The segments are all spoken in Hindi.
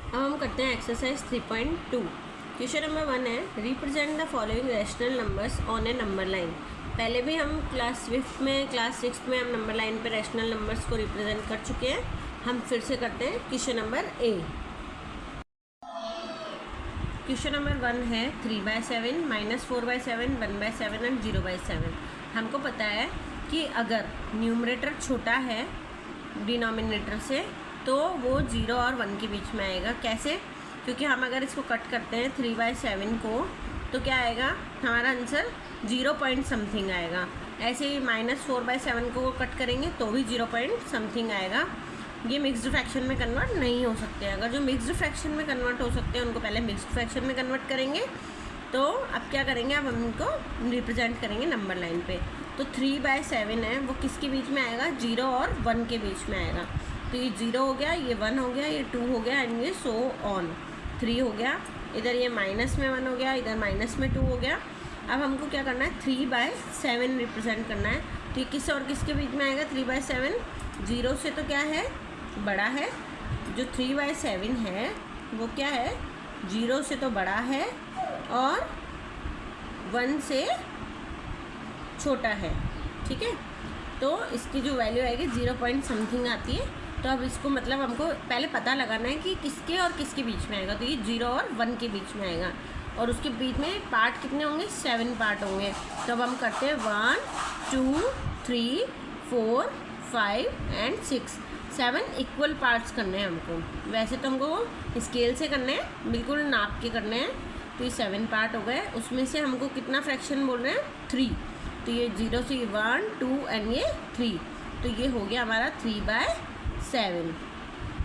अब हम करते हैं एक्सरसाइज 3.2। क्वेश्चन नंबर 1 है represent the following rational numbers on A number line. पहले भी हम क्लास 5th में क्लास 6th में हम नंबर लाइन पे रैशनल नंबर्स को रिप्रेजेंट कर चुके हैं। हम फिर से करते हैं question number A. Question number 1 है 3/7 -4/7 1/7 एंड 0/7। हमको पता है कि अगर न्यूमरेटर छोटा है डिनोमिनेटर से तो वो 0 और 1 के बीच में आएगा। कैसे? क्योंकि हम अगर इसको कट करते हैं 3/7 को तो क्या आएगा, हमारा आंसर 0 पॉइंट समथिंग आएगा। ऐसे ही -4/7 को कट करेंगे तो भी 0 पॉइंट समथिंग आएगा। ये मिक्स्ड फ्रैक्शन में कन्वर्ट नहीं हो सकते। अगर जो मिक्स्ड फ्रैक्शन में कन्वर्ट हो सकते हैं उनको पहले मिक्स्ड फ्रैक्शन में कन्वर्ट करेंगे। तो अब क्या करेंगे, अब हम इनको रिप्रेजेंट करेंगे नंबर लाइन पे। तो 3/7 है वो किसके बीच में आएगा, 0 और 1 के बीच में आएगा। तो ये 0 हो गया, ये 1 हो गया, ये 2 हो गया एंड ये सो ऑन 3 हो गया। इधर ये माइनस में 1 हो गया, इधर माइनस में 2 हो गया। अब हमको क्या करना है, 3/7 रिप्रेजेंट करना है। तो ये किस और किसके बीच में आएगा, 3/7 0 से तो क्या है, बड़ा है। जो 3/7 है वो क्या है, 0 से तो बड़ा है और 1 से छोटा है। ठीक है, तो इसकी जो वैल्यू आएगी 0 पॉइंट समथिंग आती है। तो अब इसको मतलब हमको पहले पता लगाना है कि किसके और किसके बीच में आएगा। तो ये 0 और 1 के बीच में आएगा और उसके बीच में पार्ट कितने होंगे, 7 पार्ट होंगे। तो अब हम करते हैं 1 2 3 4 5 एंड 6 7 इक्वल पार्ट्स करने हैं हमको। वैसे तो हमको स्केल से करने हैं, बिल्कुल नाप के करने हैं। तो ये 7 पार्ट हो गए। उसमें से हमको कितना फ्रैक्शन बोल रहे हैं, 3। तो ये 0 से 1 2 एंड ये 3। तो ये हो गया हमारा 3/7।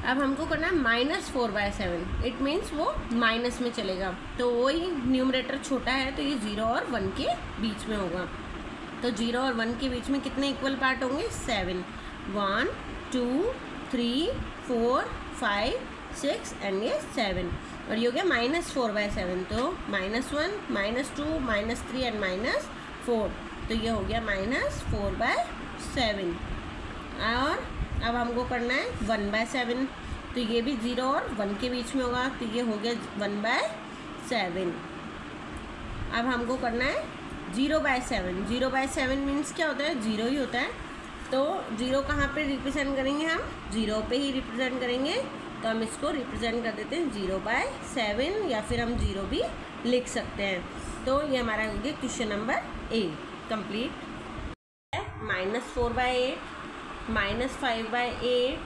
अब हमको करना है -4/7। इट मीन्स वो माइनस में चलेगा। तो वही न्यूमरेटर छोटा है तो ये 0 और 1 के बीच में होगा। तो 0 और 1 के बीच में कितने इक्वल पार्ट होंगे, 7। 1 2 3 4 5 6 एंड ये 7। और ये हो गया -4/7। तो -1 -2 -3 एंड -4। तो ये हो गया -4/7। और अब हमको करना है 1/7। तो ये भी 0 और 1 के बीच में होगा। तो ये हो गया 1/7। अब हमको करना है 0/7। 0/7 मीन्स क्या होता है, 0 ही होता है। तो 0 कहाँ पे रिप्रेजेंट करेंगे, हम 0 पे ही रिप्रेजेंट करेंगे। तो हम इसको रिप्रेजेंट कर देते हैं 0/7 या फिर हम 0 भी लिख सकते हैं। तो ये हमारा हो गया question number A complete. -4/8 -5/8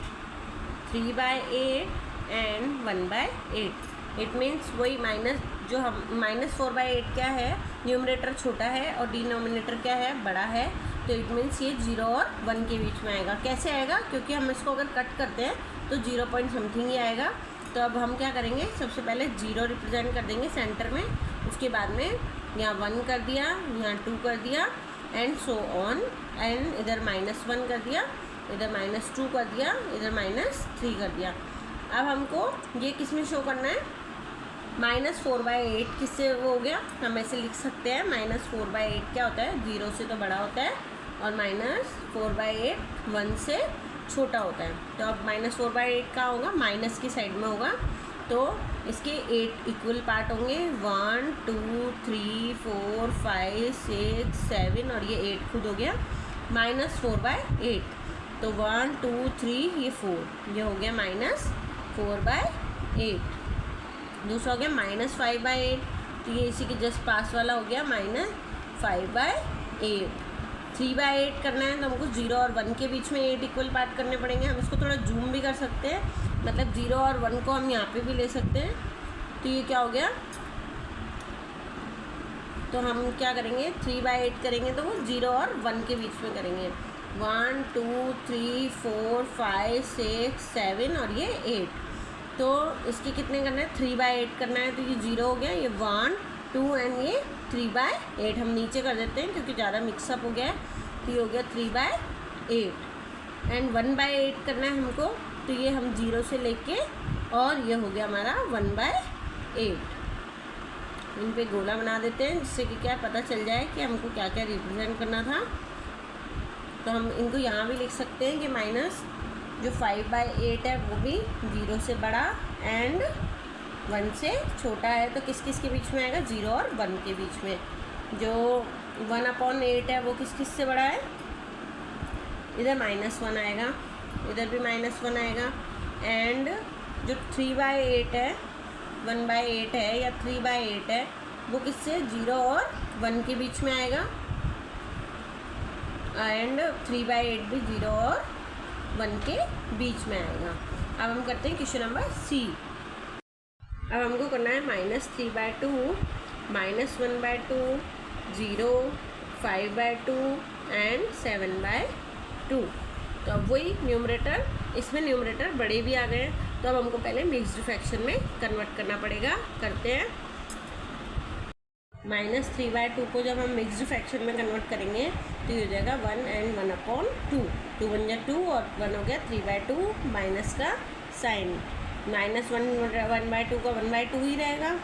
3/8 and 1/8। It means वही माइनस, जो हम -4/8 क्या है, न्यूमरेटर छोटा है और डिनोमिनेटर क्या है, बड़ा है। तो इट मीन्स ये 0 और 1 के बीच में आएगा। कैसे आएगा, क्योंकि हम इसको अगर कट करते हैं तो 0 पॉइंट समथिंग ही आएगा। तो अब हम क्या करेंगे, सबसे पहले 0 रिप्रेजेंट कर देंगे सेंटर में। उसके बाद में यहाँ 1 कर दिया, यहाँ 2 कर दिया एंड सो ऑन। एंड इधर -1 कर दिया, इधर -2 कर दिया, इधर -3 कर दिया। अब हमको ये किस में शो करना है, -4/8 किससे वो हो गया, हम ऐसे लिख सकते हैं। -4/8 क्या होता है, 0 से तो बड़ा होता है और -4/8 1 से छोटा होता है। तो अब -4/8 का होगा, माइनस की साइड में होगा। तो इसके 8 इक्वल पार्ट होंगे, 1 2 3 4 5 6 7 और ये 8 खुद हो गया -4/8। तो 1 2 3 ये 4, ये हो गया -4/8। दूसरा हो गया -5/8। तो ये इसी के जस्ट पास वाला हो गया -5/8। 3/8 करना है तो हमको 0 और 1 के बीच में 8 इक्वल पार्ट करने पड़ेंगे। हम इसको थोड़ा जूम भी कर सकते हैं, मतलब 0 और 1 को हम यहाँ पे भी ले सकते हैं। तो ये क्या हो गया, तो हम क्या करेंगे, 3/8 करेंगे तो वो 0 और 1 के बीच में करेंगे। 1 2 3 4 5 6 7 और ये 8। तो इसके कितने करना है, 3/8 करना है। तो ये 0 हो गया, ये 1 2 एंड ये 3/8 हम नीचे कर देते हैं क्योंकि ज़्यादा मिक्सअप हो गया है। तो ये हो गया 3/8 एंड 1/8 करना है हमको। तो ये हम 0 से लेके और ये हो गया हमारा 1/8। इन पे गोला बना देते हैं जिससे कि क्या पता चल जाए कि हमको क्या क्या रिप्रेजेंट करना था। तो हम इनको यहाँ भी लिख सकते हैं कि जो 5/8 है वो भी 0 से बड़ा एंड 1 से छोटा है। तो किस किस के बीच में आएगा? 0 और 1 के बीच में। जो 1/8 है वो किस किस से बड़ा है? इधर -1 आएगा, इधर भी -1 आएगा। एंड जो 3/8 है, 1/8 है या 3/8 है, वो किससे? 0 और 1 के बीच में आएगा। एंड 3/8 भी 0 और 1 के बीच में आएगा। अब हम करते हैं क्वेश्चन नंबर सी। अब हमको करना है -3/2, -1/2, 0, 5/2 एंड 7/2। तो अब वही न्यूमरेटर, इसमें न्यूमरेटर बड़े भी आ गए हैं, तो अब हमको पहले मिक्स्ड फ्रैक्शन में कन्वर्ट करना पड़ेगा। करते हैं। -3/2 को जब हम मिक्स्ड फ्रैक्शन में कन्वर्ट करेंगे तो ये हो जाएगा 1 एंड 1/2। 2 1 जा 2 और 1 हो गया 3/2, माइनस का साइन। -1/2 का 1/2 ही रहेगा,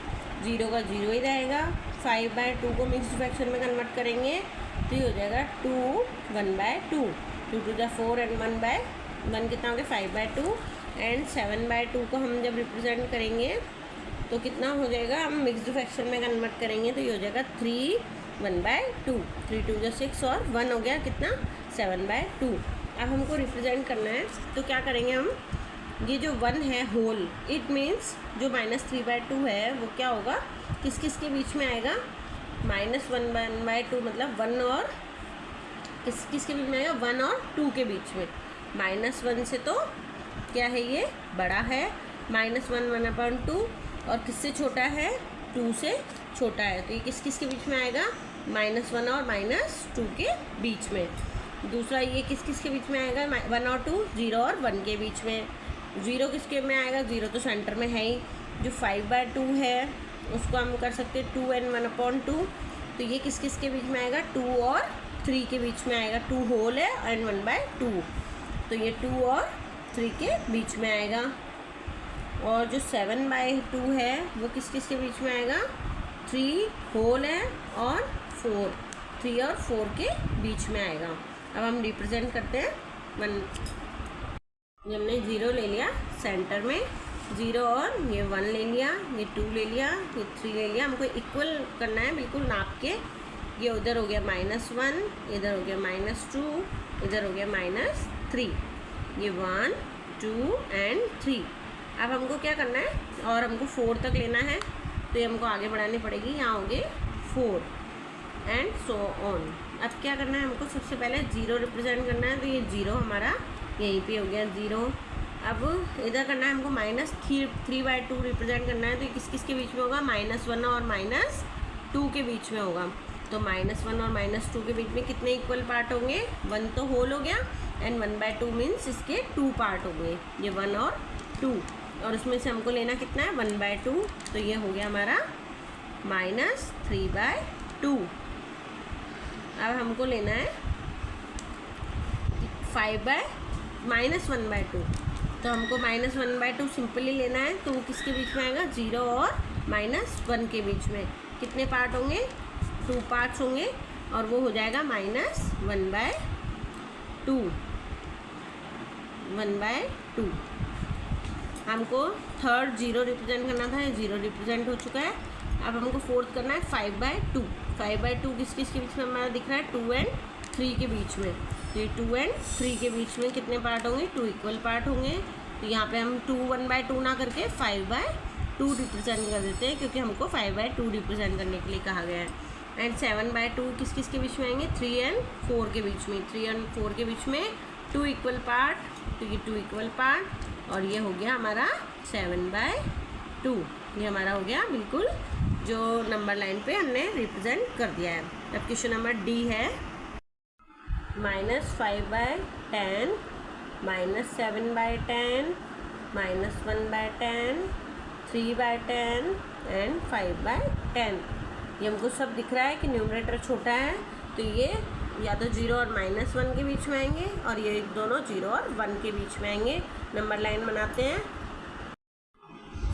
0 का 0 ही रहेगा। 5/2 को मिक्स्ड फ्रैक्शन में कन्वर्ट करेंगे तो ये हो जाएगा 2 1/2। 2 2 जा 4 एंड 1/1 कितना हो गया? 5/2। एंड 7/2 को हम जब रिप्रेजेंट करेंगे तो कितना हो जाएगा? हम मिक्स्ड फ्रैक्शन में कन्वर्ट करेंगे तो ये हो जाएगा 3 1/2। 3 2 जा 6 और 1 हो गया कितना? 7/2। अब हमको रिप्रेजेंट करना है तो क्या करेंगे हम? ये जो 1 है होल, इट मीन्स जो -3/2 है वो क्या होगा? किस किस के बीच में आएगा? -1/2 मतलब 1 और किस किस के बीच में आएगा? 1 और 2 के बीच में। -1 से तो क्या है? ये बड़ा है। -1 1/2 और किससे छोटा है? 2 से छोटा है। तो ये किस किस के बीच में आएगा? -1 और -2 के बीच में। दूसरा ये किस किस के बीच में आएगा? 1 और 2, 0 और 1 के बीच में। 0 किसके में आएगा? 0 तो सेंटर में है ही। जो 5/2 है उसको हम कर सकते हैं 2 एंड 1/2। तो ये किस किस के बीच में आएगा? 2 और 3 के बीच में आएगा। 2 होल है एंड 1/2, तो ये 2 और 3 के बीच में आएगा। और जो 7/2 है वो किस किस के बीच में आएगा? 3 होल है और 4, 3 और 4 के बीच में आएगा। अब हम रिप्रेजेंट करते हैं 1। हमने 0 ले लिया सेंटर में, 0 और ये 1 ले लिया, ये 2 ले लिया, ये 3 ले लिया। हमको इक्वल करना है बिल्कुल नाप के। ये उधर हो गया -1, इधर हो गया -2, इधर हो गया -3। ये 1 2 एंड 3। अब हमको क्या करना है? और हमको 4 तक लेना है तो ये हमको आगे बढ़ानी पड़ेगी। यहाँ हो गए 4 एंड सो ऑन। अब क्या करना है? हमको सबसे पहले 0 रिप्रेजेंट करना है, तो ये 0 हमारा यहीं पे हो गया 0। अब इधर करना है हमको -3/2 रिप्रेजेंट करना है, तो ये किस किस के बीच में होगा? -1 और -2 के बीच में होगा। तो -1 और -2 के बीच में कितने इक्वल पार्ट होंगे? 1 तो होल हो गया एंड 1/2 मीन्स इसके 2 पार्ट हो गए, ये 1 और 2। और उसमें से हमको लेना कितना है? 1/2। तो ये हो गया हमारा -3/2। अब हमको लेना है -1/2। तो हमको -1/2 सिंपली लेना है, तो वो किसके बीच में आएगा? 0 और -1 के बीच में। कितने पार्ट होंगे? 2 पार्ट्स होंगे और वो हो जाएगा -1/2। 1/2। हमको थर्ड 0 रिप्रेजेंट करना था, 0 रिप्रेजेंट हो चुका है। अब हमको फोर्थ करना है 5/2। 5/2 किस किस के बीच में हमारा दिख रहा है? 2 एंड 3 के बीच में। तो ये 2 एंड 3 के बीच में कितने पार्ट होंगे? 2 इक्वल पार्ट होंगे। तो यहाँ पे हम 2 1/2 ना करके 5/2 रिप्रेजेंट कर देते हैं, क्योंकि हमको 5/2 रिप्रेजेंट करने के लिए कहा गया है। एंड 7/2 किस किस के बीच में आएंगे? 3 एंड 4 के बीच में। 3 एंड 4 के बीच में 2 इक्वल पार्ट, तो ये 2 इक्वल पार्ट और ये हो गया हमारा 7/2। ये हमारा हो गया बिल्कुल जो नंबर लाइन पे हमने रिप्रेजेंट कर दिया है। अब क्वेश्चन नंबर डी है -5/10, -7/10, -1/10, 3/10 एंड 5/10। ये हमको सब दिख रहा है कि न्यूमरेटर छोटा है, तो ये या तो 0 और -1 के बीच में आएंगे और ये दोनों 0 और 1 के बीच में आएंगे। नंबर लाइन बनाते हैं।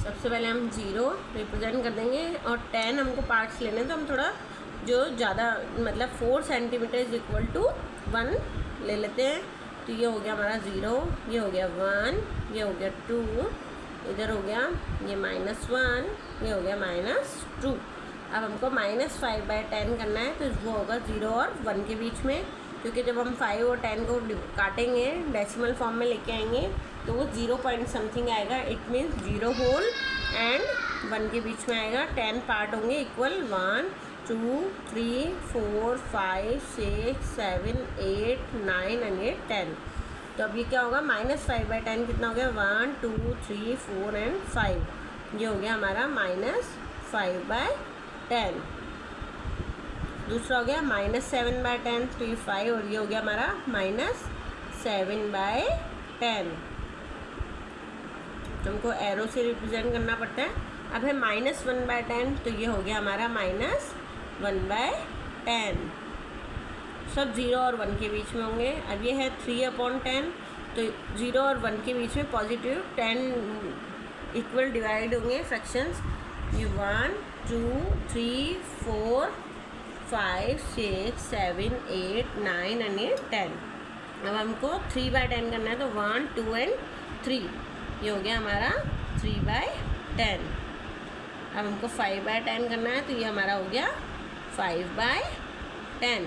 सबसे पहले हम 0 रिप्रेजेंट कर देंगे और 10 हमको पार्ट्स लेने, तो हम थोड़ा जो ज़्यादा मतलब 4 सेंटीमीटर इज इक्वल टू 1 ले लेते हैं। तो ये हो गया हमारा 0, ये हो गया 1, ये हो गया 2, इधर हो गया ये -1, ये हो गया -2। अब हमको -5/10 करना है, तो वो होगा 0 और 1 के बीच में, क्योंकि जब हम 5 और 10 को काटेंगे डेसिमल फॉर्म में लेके आएंगे तो वो 0 पॉइंट समथिंग आएगा। इट मीन्स 0 होल एंड 1 के बीच में आएगा। 10 पार्ट होंगे इक्वल 1 2 3 4 5 6 7 8 9 एंड 10। तो अब ये क्या होगा, -5/10 कितना हो गया, 1 2 3 4 एंड 5। ये हो गया हमारा -5/10। दूसरा हो गया -7/10, तो ये 5 और ये हो गया हमारा -7/10। तो हमको एरो से रिप्रेजेंट करना पड़ता है। अब है -1/10, तो ये हो गया हमारा -1/10। सब 0 और 1 के बीच में होंगे। अब ये है 3/10, तो 0 और 1 के बीच में पॉजिटिव 10 इक्वल डिवाइड होंगे फ्रैक्शंस। ये 1 2 3 4 5 6 7 8 9 एंड 10। अब हमको 3/10 करना है, तो 1 2 एंड 3। ये हो गया हमारा 3/10। अब हमको 5/10 करना है, तो ये हमारा हो गया 5/10।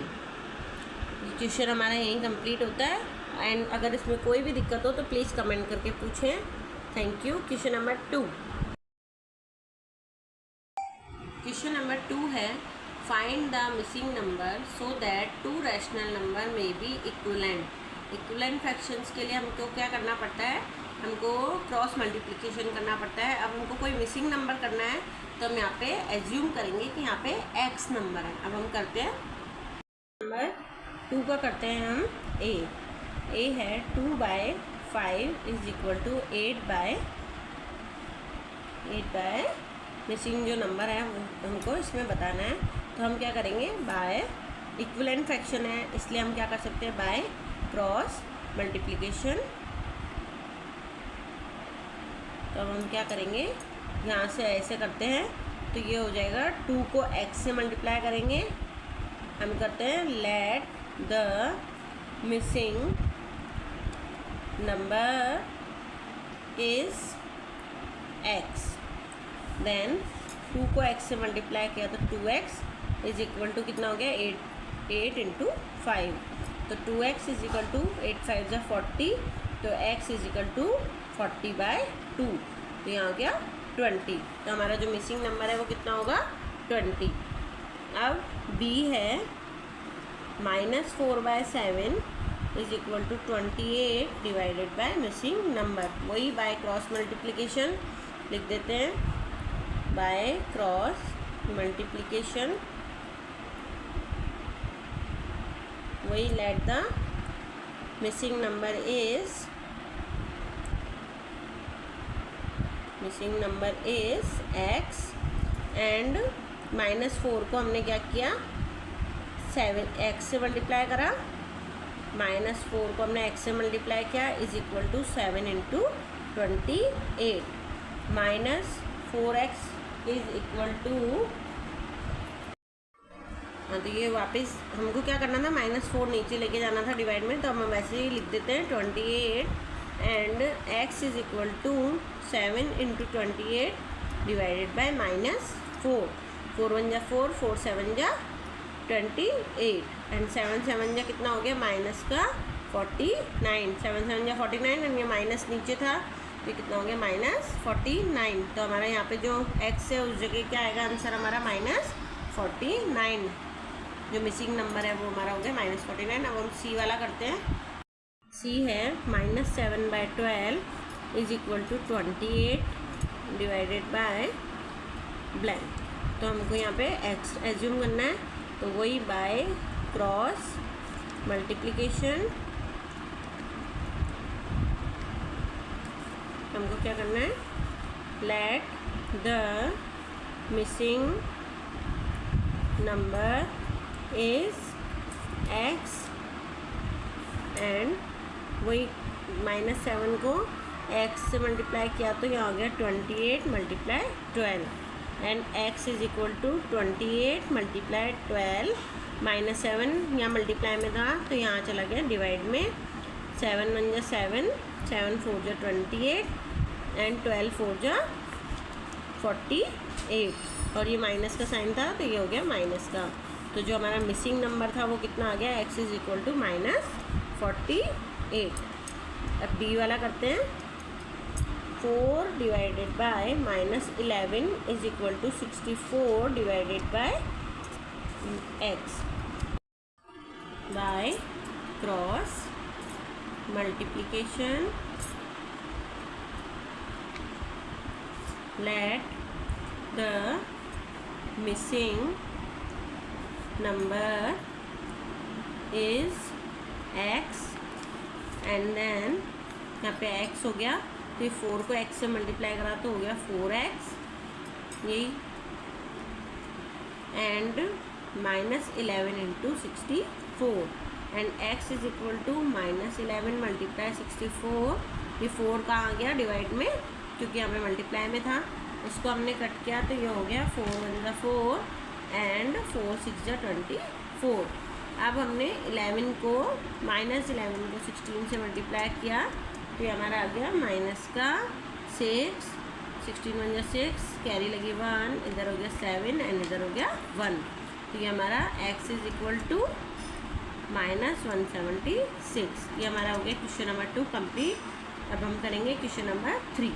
ये क्वेश्चन हमारा यहीं कंप्लीट होता है। एंड अगर इसमें कोई भी दिक्कत हो तो प्लीज़ कमेंट करके पूछें। Thank you. Question number 2। Question number 2 है, find the missing number so that 2 rational number में बी इक्विवेलेंट। इक्विवेलेंट फ्रैक्शंस के लिए हमको क्या करना पड़ता है, हमको क्रॉस मल्टीप्लिकेशन करना पड़ता है। अब हमको कोई मिसिंग नंबर करना है, तो हम यहाँ पे एज्यूम करेंगे कि यहाँ पे x नंबर है। अब हम करते हैं नंबर 2 का करते हैं हम a है 2/5 इज इक्वल टू 8/, मिसिंग जो नंबर है वो हमको इसमें बताना है। तो हम क्या करेंगे, बाय इक्विवेलेंट फ्रैक्शन है इसलिए हम क्या कर सकते हैं, बाय क्रॉस मल्टीप्लिकेशन। तो अब हम क्या करेंगे, यहाँ से ऐसे करते हैं, तो ये हो जाएगा 2 को x से मल्टीप्लाई करेंगे। हम करते हैं let the missing number is x। Then 2 को x से मल्टीप्लाई किया तो 2x इज इक्वल टू कितना हो गया, 8 इंटू 5। तो 2x इज इक्वल टू 8 5 = 40, तो x इज इक्वल टू 40/2। तो यहाँ हो गया 20। तो हमारा जो मिसिंग नंबर है वो कितना होगा, 20। अब b है -4/7 is equal to 28 divided by missing number. वही बाय क्रॉस मल्टीप्लिकेशन लिख देते हैं, बाय क्रॉस मल्टीप्लिकेशन। वही let the missing number is x and -4 को हमने क्या किया, 7x से मल्टीप्लाई करा, -4 को हमने x से मल्टीप्लाई किया is equal to 7 into 28। -4x is equal to, हाँ तो ये वापस हमको क्या करना था, -4 नीचे लेके जाना था डिवाइड में, तो हम वैसे ही लिख देते हैं 28 and x is equal to 7 into 28 divided by -4। 4 1 = 4, 4 7 = 28 and 7 7 = कितना हो गया, -49। 7 7 = 49 एंड ये माइनस नीचे था, तो कितना हो गया, -49। तो हमारा यहाँ पे जो x है उस जगह क्या आएगा, आंसर हमारा -49। जो मिसिंग नंबर है वो हमारा हो गया -49। अब हम c वाला करते हैं। c है -7/12 is equal to 28 divided by blank. तो हमको यहाँ पे x एज्यूम करना है, तो वही बाय क्रॉस मल्टीप्लिकेशन। हमको क्या करना है, late the missing number is x and वही -7 को x से मल्टीप्लाई किया तो यहाँ हो गया 28 × 12 and x is equal to 28 × 12। -7 यहाँ मल्टीप्लाई में था तो यहाँ चला गया डिवाइड में। 7 1 जा 7, 7 4 जा 28 एंड 12 4 जा 48 और ये माइनस का साइन था तो ये हो गया माइनस का। तो जो हमारा मिसिंग नंबर था वो कितना आ गया, x इज इक्वल टू -48। अब b वाला करते हैं। 4 divided by -11 is equal to 64 divided by x by cross multiplication let the missing number is x and then यहाँ पे x हो गया तो ये 4 को x से मल्टीप्लाई करा तो हो गया 4x यही and -11 into 64 and x is equal to -11 multiply 64। ये 4 कहाँ आ गया डिवाइड में, क्योंकि यहाँ पे मल्टीप्लाई में था, उसको हमने कट किया तो ये हो गया 4 1 जा 4 एंड 4 6 जा 24। अब हमने 11 को -11 से मल्टीप्लाई किया तो ये हमारा आ गया माइनस का 6, 16 1 जा 6, कैरी लगी 1, इधर हो गया 7 एंड इधर हो गया 1। तो ये हमारा x इज इक्वल टू -176। ये हमारा हो गया क्वेश्चन नंबर 2 कंप्लीट। अब हम करेंगे क्वेश्चन नंबर 3।